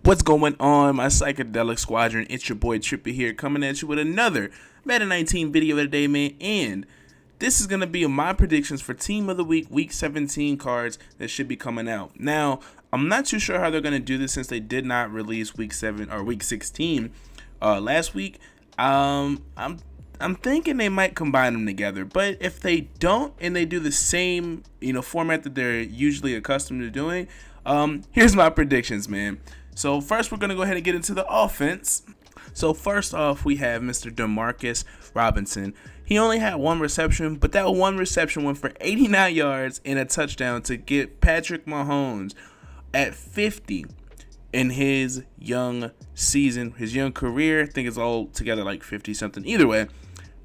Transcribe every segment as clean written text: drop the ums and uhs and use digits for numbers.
What's going on, my psychedelic squadron? It's your boy Trippy here, coming at you with another Madden 19 video of the day, man. And this is going to be my predictions for Team of the Week, Week 17 cards that should be coming out. Now, I'm not too sure how they're going to do this since they did not release Week 7 or Week 16 last week. I'm thinking they might combine them together, but if they don't and they do the same, format that they're usually accustomed to doing, here's my predictions, man. So first, we're going to go ahead and get into the offense. So first off, we have Mr. DeMarcus Robinson. He only had one reception, but that one reception went for 89 yards and a touchdown to get Patrick Mahomes at 50 in his young season, his young career. I think it's all together like 50 something. Either way,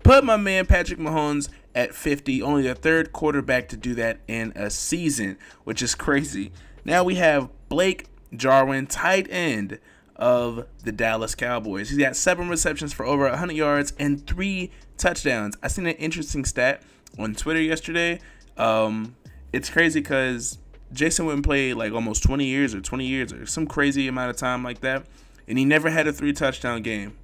put my man Patrick Mahomes at 50, only the third quarterback to do that in a season, which is crazy. Now we have Blake Jarwin, tight end of the Dallas Cowboys. He's got 7 receptions for over 100 yards and 3 touchdowns. I seen an interesting stat on Twitter yesterday. It's crazy because Jason Witten played like almost 20 years or some crazy amount of time like that, and he never had a 3-touchdown game,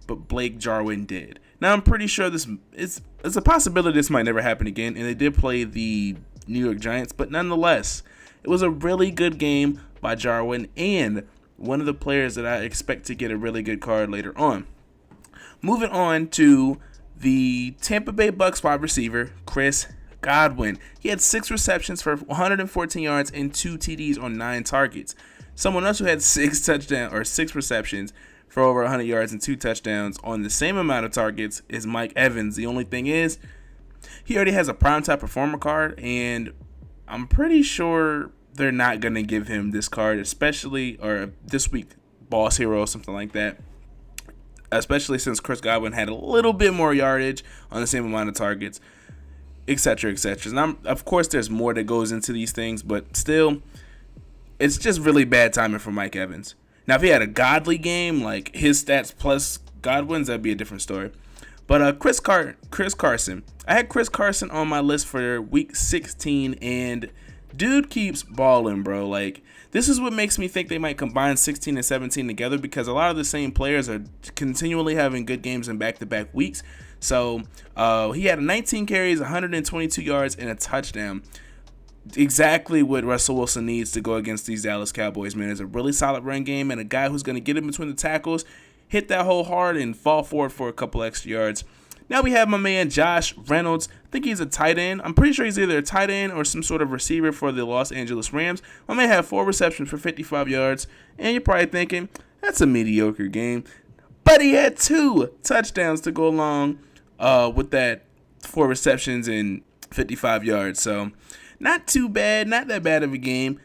but Blake Jarwin did. Now I'm pretty sure it's a possibility this might never happen again, and they did play the New York Giants, but nonetheless, it was a really good game by Jarwin and one of the players that I expect to get a really good card later on. Moving on to the Tampa Bay Bucks wide receiver, Chris Godwin. He had 6 receptions for 114 yards and 2 TDs on 9 targets. Someone else who had 6 receptions for over 100 yards and 2 touchdowns on the same amount of targets is Mike Evans. The only thing is, he already has a primetime performer card, and I'm pretty sure they're not going to give him this card, especially, or this week, Boss Hero or something like that, especially since Chris Godwin had a little bit more yardage on the same amount of targets, etc., etc. And of course, there's more that goes into these things, but still, it's just really bad timing for Mike Evans. Now, if he had a godly game, like his stats plus Godwin's, that'd be a different story. But Chris Carson. I had Chris Carson on my list for Week 16, and dude keeps balling, bro. Like, this is what makes me think they might combine 16 and 17 together, because a lot of the same players are continually having good games in back-to-back weeks. So he had 19 carries, 122 yards, and a touchdown. Exactly what Russell Wilson needs to go against these Dallas Cowboys, man. It's a really solid run game and a guy who's going to get in between the tackles, hit that hole hard, and fall forward for a couple extra yards. Now we have my man Josh Reynolds. I think he's a tight end. I'm pretty sure he's either a tight end or some sort of receiver for the Los Angeles Rams. My man had 4 receptions for 55 yards, and you're probably thinking, that's a mediocre game. But he had 2 touchdowns to go along with that 4 receptions and 55 yards. So not too bad, not that bad of a game.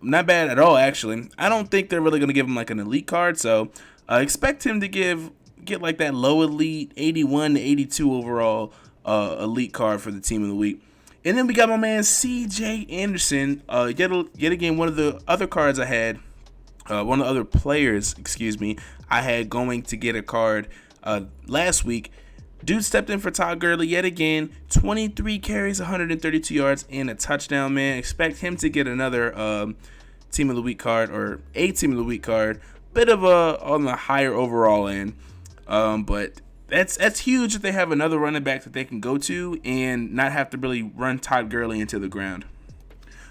Not bad at all, actually. I don't think they're really going to give him like an elite card, so expect him to get like that low elite 81 to 82 overall elite card for the Team of the Week. And then we got my man C.J. Anderson. Yet again, one of the other cards I had, one of the other players, I had going to get a card last week. Dude stepped in for Todd Gurley yet again. 23 carries, 132 yards, and a touchdown, man. Expect him to get another Team of the Week card, or a Team of the Week card. Bit of on the higher overall end. But that's huge that they have another running back that they can go to and not have to really run Todd Gurley into the ground.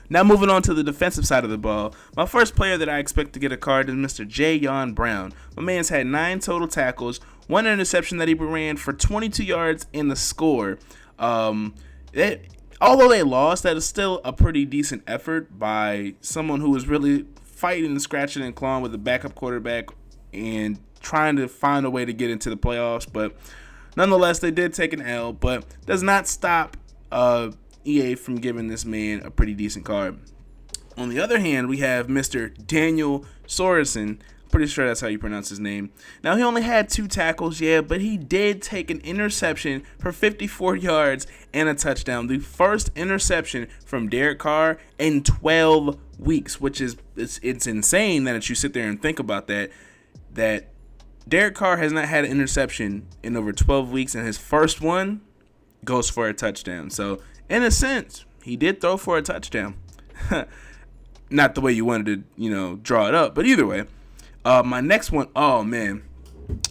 Now moving on to the defensive side of the ball. My first player that I expect to get a card is Mr. Jayon Brown. My man's had 9 total tackles, 1 interception that he ran for 22 yards in the score. Although they lost, that is still a pretty decent effort by someone who was really fighting and scratching and clawing with the backup quarterback and trying to find a way to get into the playoffs. But nonetheless, they did take an L, but does not stop EA from giving this man a pretty decent card. On the other hand, we have Mr. Daniel Sorensen. Pretty sure that's how you pronounce his name. Now, he only had 2 tackles, but he did take an interception for 54 yards and a touchdown. The first interception from Derek Carr in 12 weeks, which is it's insane that you sit there and think about that Derek Carr has not had an interception in over 12 weeks, and his first one goes for a touchdown. So, in a sense, he did throw for a touchdown. Not the way you wanted to, draw it up, but either way. My next one, oh man,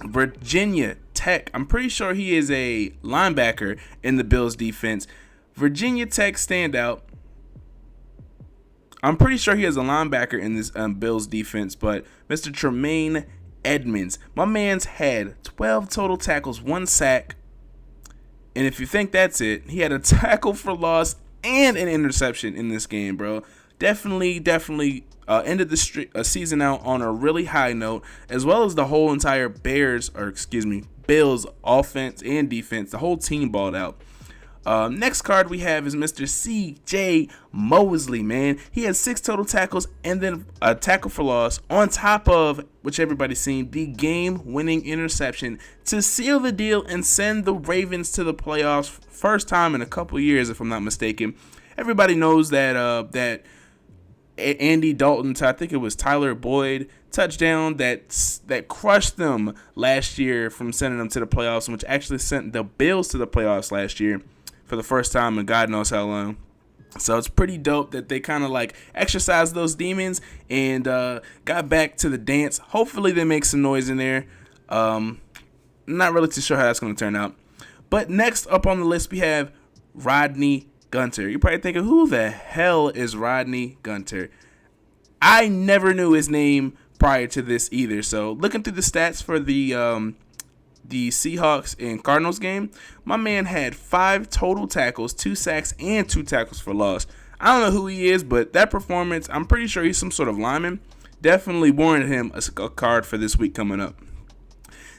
Virginia Tech. I'm pretty sure he is a linebacker in the Bills defense. Virginia Tech standout. I'm pretty sure he is a linebacker in this Bills defense, but Mr. Tremaine Edmonds. My man's had 12 total tackles, 1 sack. And if you think that's it, he had a tackle for loss and an interception in this game, bro. Definitely ended the season out on a really high note, as well as the whole entire Bills offense and defense. The whole team balled out. Next card we have is Mr. C.J. Mosley, man. He had 6 total tackles and then a tackle for loss on top of, which everybody's seen, the game-winning interception to seal the deal and send the Ravens to the playoffs. First time in a couple years, if I'm not mistaken. Everybody knows that Andy Dalton, I think it was Tyler Boyd, touchdown that crushed them last year from sending them to the playoffs, which actually sent the Bills to the playoffs last year for the first time in God knows how long. So it's pretty dope that they kind of like exercised those demons and got back to the dance. Hopefully they make some noise in there. Not really too sure how that's going to turn out. But next up on the list we have Rodney Gunter. You're probably thinking, who the hell is Rodney Gunter? I never knew his name prior to this either. So looking through the stats for the Seahawks and Cardinals game, my man had 5 total tackles, 2 sacks, and 2 tackles for loss. I don't know who he is, but that performance, I'm pretty sure he's some sort of lineman. Definitely warranted him a card for this week coming up.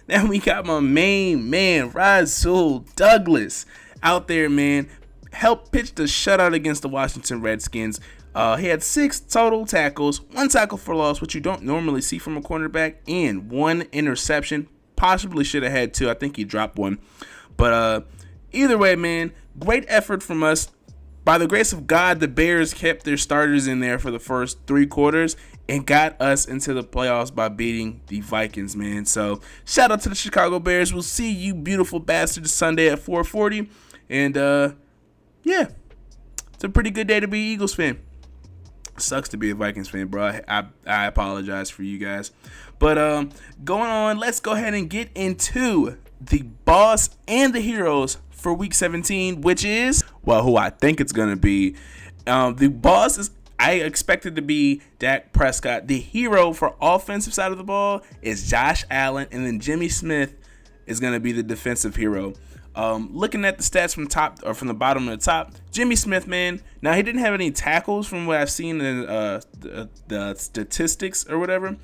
Then we got my main man, Rasul Douglas, out there, man. Helped pitch the shutout against the Washington Redskins. He had 6 total tackles, 1 tackle for loss, which you don't normally see from a cornerback, and 1 interception. Possibly should have had 2. I think he dropped 1. But either way, man, great effort from us. By the grace of God, the Bears kept their starters in there for the first 3 quarters and got us into the playoffs by beating the Vikings, man. So shout out to the Chicago Bears. We'll see you beautiful bastards Sunday at 4:40. And yeah, it's a pretty good day to be an Eagles fan. Sucks to be a Vikings fan, bro. I apologize for you guys. But going on, let's go ahead and get into the boss and the heroes for Week 17, which is, well, who I think it's going to be. The boss is, I expect it to be Dak Prescott. The hero for offensive side of the ball is Josh Allen, and then Jimmy Smith is going to be the defensive hero. Looking at the stats from the bottom to the top, Jimmy Smith, man. Now he didn't have any tackles from what I've seen in the statistics or whatever,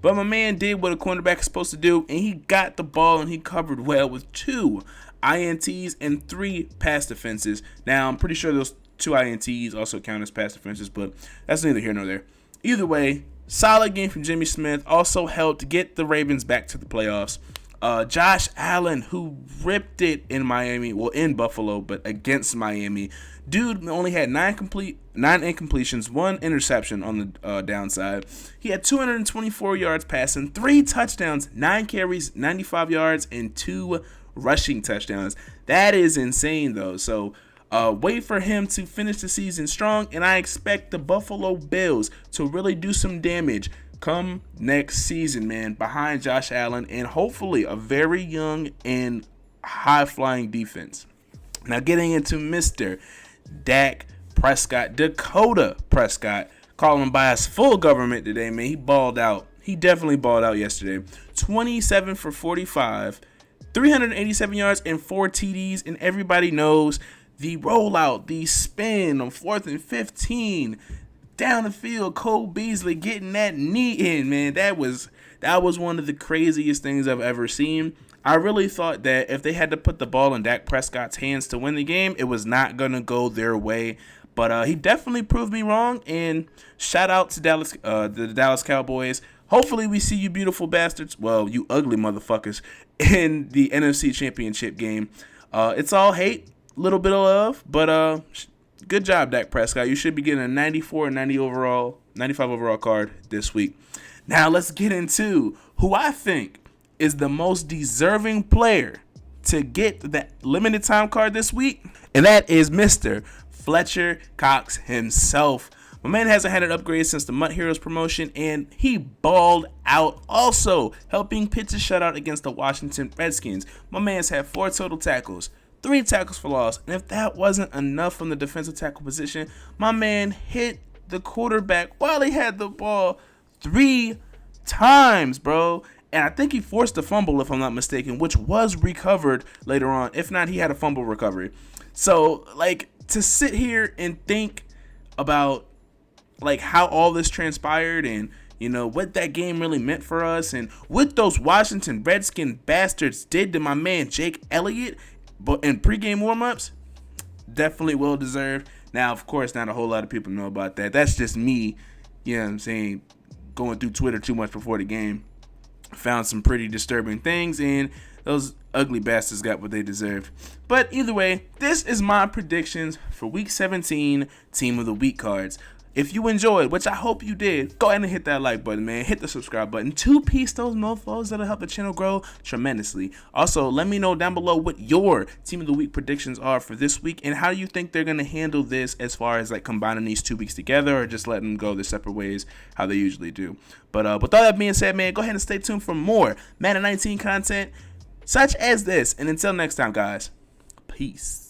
but my man did what a cornerback is supposed to do, and he got the ball and he covered well with 2 INTs and 3 pass defenses. Now I'm pretty sure those 2 INTs also count as pass defenses, but that's neither here nor there. Either way, solid game from Jimmy Smith. Also helped get the Ravens back to the playoffs. Josh Allen, who ripped it in Miami, well, in Buffalo, but against Miami. Dude only had 9 incompletions, 1 interception on the downside. He had 224 yards passing, 3 touchdowns, 9 carries, 95 yards, and 2 rushing touchdowns. That is insane, though. So wait for him to finish the season strong, and I expect the Buffalo Bills to really do some damage come next season, man, behind Josh Allen and hopefully a very young and high-flying defense. Now getting into Mr. Dak Prescott, Dakota Prescott, calling him by his full government today, man. He balled out. He definitely balled out yesterday. 27 for 45, 387 yards and 4 TDs, and everybody knows the rollout, the spin on 4th and 15, down the field, Cole Beasley getting that knee in, man. That was one of the craziest things I've ever seen. I really thought that if they had to put the ball in Dak Prescott's hands to win the game, it was not going to go their way. But he definitely proved me wrong, and shout out to the Dallas Cowboys. Hopefully we see you beautiful bastards, well, you ugly motherfuckers, in the NFC Championship game. It's all hate, a little bit of love, but good job, Dak Prescott. You should be getting a 94 and 95 overall card this week. Now let's get into who I think is the most deserving player to get that limited time card this week, and that is Mr. Fletcher Cox himself. My man hasn't had an upgrade since the MUT Heroes promotion, and he balled out also, helping pitch a shutout against the Washington Redskins. My man's had 4 total tackles, 3 tackles for loss, and if that wasn't enough from the defensive tackle position, my man hit the quarterback while he had the ball 3 times, bro. And I think he forced a fumble, if I'm not mistaken, which was recovered later on. If not, he had a fumble recovery. So, like, to sit here and think about, like, how all this transpired and, you know, what that game really meant for us and what those Washington Redskin bastards did to my man Jake Elliott in pregame warmups, definitely well deserved. Now, of course, not a whole lot of people know about that. That's just me, you know what I'm saying, going through Twitter too much before the game. Found some pretty disturbing things, and those ugly bastards got what they deserved. But either way, this is my predictions for Week 17 Team of the Week cards. If you enjoyed, which I hope you did, go ahead and hit that like button, man. Hit the subscribe button. 2-piece those mofos. That'll help the channel grow tremendously. Also, let me know down below what your Team of the Week predictions are for this week and how you think they're going to handle this as far as like combining these 2 weeks together or just letting them go their separate ways how they usually do. But with all that being said, man, go ahead and stay tuned for more Madden 19 content such as this. And until next time, guys, peace.